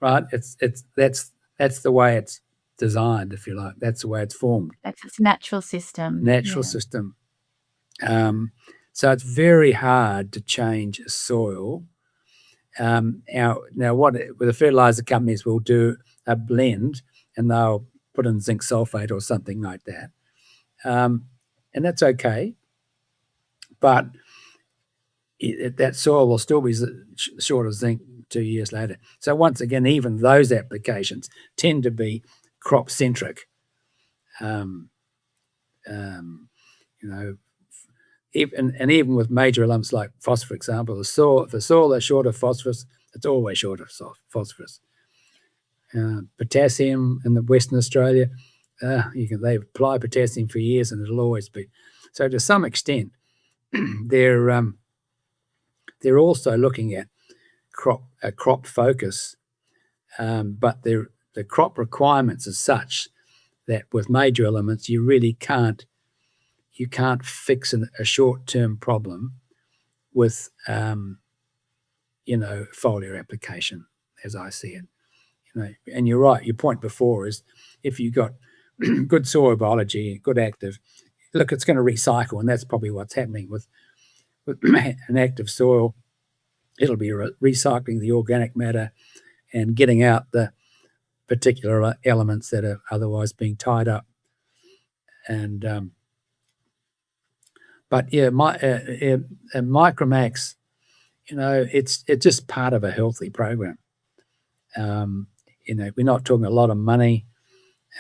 right? That's the way it's designed, if you like. That's the way it's formed. That's its natural system. Natural system. So it's very hard to change a soil. Now what the fertilizer companies will do a blend, and they'll put in zinc sulfate or something like that, and that's okay, but that soil will still be short of zinc 2 years later. So once again, even those applications tend to be crop centric. Even with major elements like phosphorus, for example, if the soil is short of phosphorus, it's always short of phosphorus. Potassium in the Western Australia, they apply potassium for years and it'll always be. So to some extent, they're also looking at crop focus, but the crop requirements are such that with major elements you really can't fix a short-term problem with foliar application, as I see it. And you're right. Your point before is if you've got good soil biology, good active, look, it's going to recycle, and that's probably what's happening with an active soil. It'll be recycling the organic matter and getting out the particular elements that are otherwise being tied up. And but yeah, Micromax, it's just part of a healthy program. We're not talking a lot of money.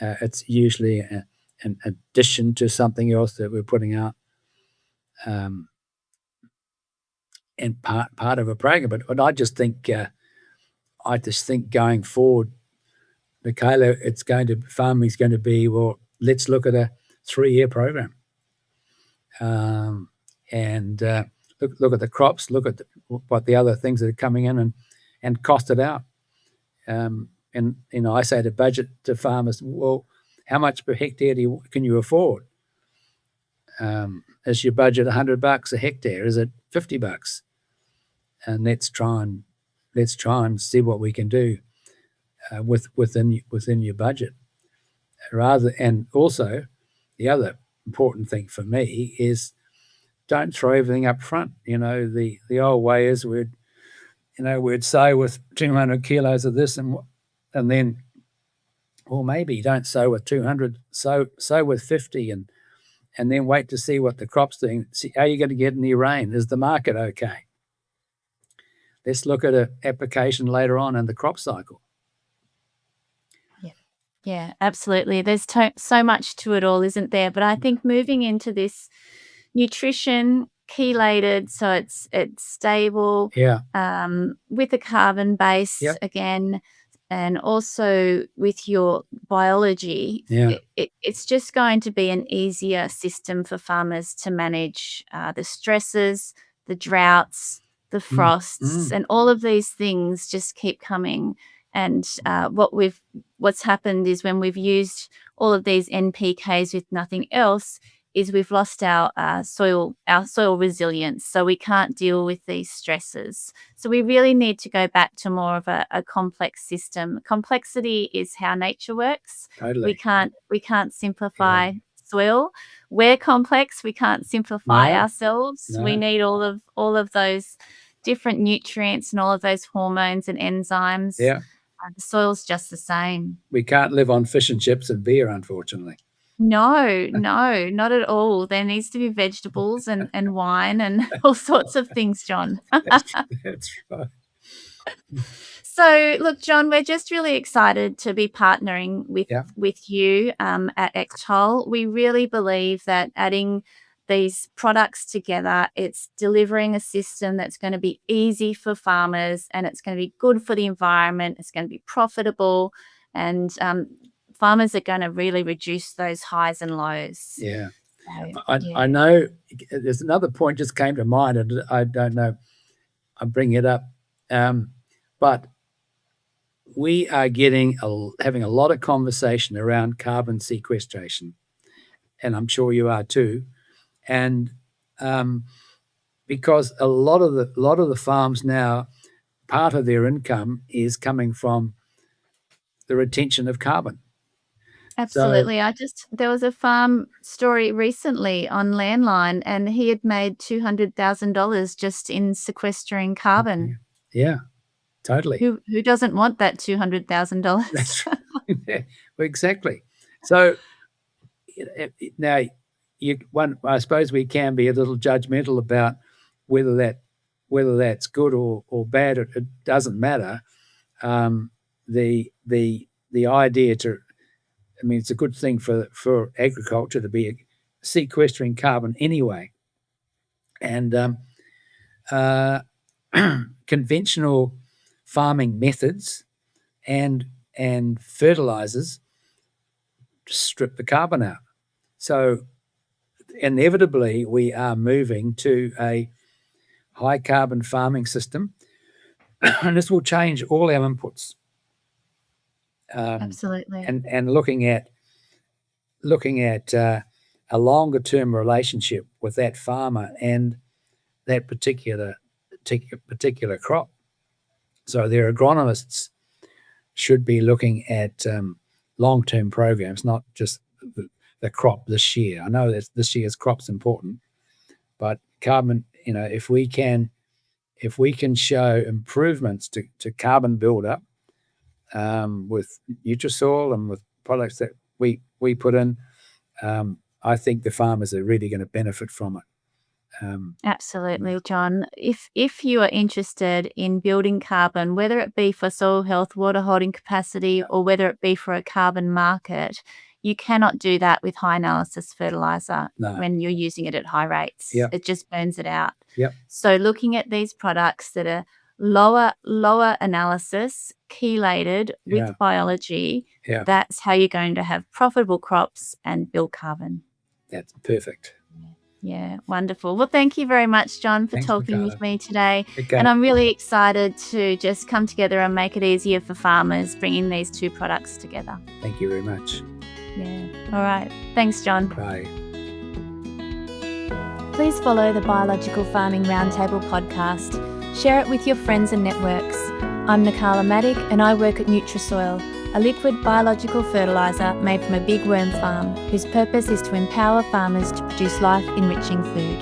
It's usually an addition to something else that we're putting out, and part of a program. But I just think going forward, Nakala, farming's going to be, well, let's look at a 3-year program, and look at the crops, look at what the other things that are coming in, and cost it out. And I say to budget to farmers, well, how much per hectare can you afford? Is your budget $100 a hectare? Is it $50? And let's try and see what we can do within your budget. And also, the other important thing for me is don't throw everything up front. The old way is we'd sow with 200 kilos of this, and then, well, maybe don't sow with 200, sow with 50, and then wait to see what the crop's doing. See, are you going to get any rain? Is the market okay? Let's look at an application later on in the crop cycle. Yeah, absolutely. There's so much to it all, isn't there? But I think moving into this nutrition chelated, so it's stable, with a carbon base again, and also with your biology, it's just going to be an easier system for farmers to manage the stresses, the droughts, the frosts, and all of these things just keep coming. And what's happened is when we've used all of these NPKs with nothing else, is we've lost our soil resilience, so we can't deal with these stresses. So we really need to go back to more of a complex system. Complexity is how nature works. Totally. We can't simplify soil. We're complex. We can't simplify ourselves. No. We need all of those different nutrients and all of those hormones and enzymes. Yeah. The soil's just the same. We can't live on fish and chips and beer, unfortunately. No, not at all. There needs to be vegetables and wine and all sorts of things, John. That's right. So, look, John, we're just really excited to be partnering with you at ECTOL. We really believe that adding these products together, it's delivering a system that's going to be easy for farmers, and it's going to be good for the environment. It's going to be profitable, and farmers are going to really reduce those highs and lows. Yeah. I know there's another point just came to mind, and I don't know, I'm bringing it up. But we are having a lot of conversation around carbon sequestration, and I'm sure you are too. And because a lot of the farms now, part of their income is coming from the retention of carbon. So Absolutely. There was a farm story recently on Landline, and he had made $200,000 just in sequestering carbon. yeah, totally. Who doesn't want that $200,000? That's right. Yeah, exactly. So now, I suppose we can be a little judgmental about whether that's good or bad. It doesn't matter. The idea it's a good thing for agriculture to be sequestering carbon anyway, and conventional farming methods and fertilizers strip the carbon out. So inevitably, we are moving to a high carbon farming system, and this will change all our inputs. Absolutely. And looking at a longer term relationship with that farmer and that particular crop. So their agronomists should be looking at long term programs, not just the crop this year. I know that this year's crop's important, but carbon, if we can show improvements to carbon buildup with Nutrisoil and with products that we put in, I think the farmers are really going to benefit from it. Absolutely, John. If you are interested in building carbon, whether it be for soil health, water holding capacity, or whether it be for a carbon market, you cannot do that with high analysis fertilizer when you're using it at high rates. Yep. It just burns it out. Yep. So looking at these products that are lower analysis, chelated with biology, that's how you're going to have profitable crops and build carbon. That's perfect. Yeah, wonderful. Well, thank you very much, John, for talking Nakala. with me today. Okay. And I'm really excited to just come together and make it easier for farmers, bringing these two products together. Thank you very much. Yeah. All right. Thanks, John. Bye. Please follow the Biological Farming RoundTable podcast. Share it with your friends and networks. I'm Nakala Maddock, and I work at Nutrisoil, a liquid biological fertiliser made from a big worm farm whose purpose is to empower farmers to produce life-enriching food.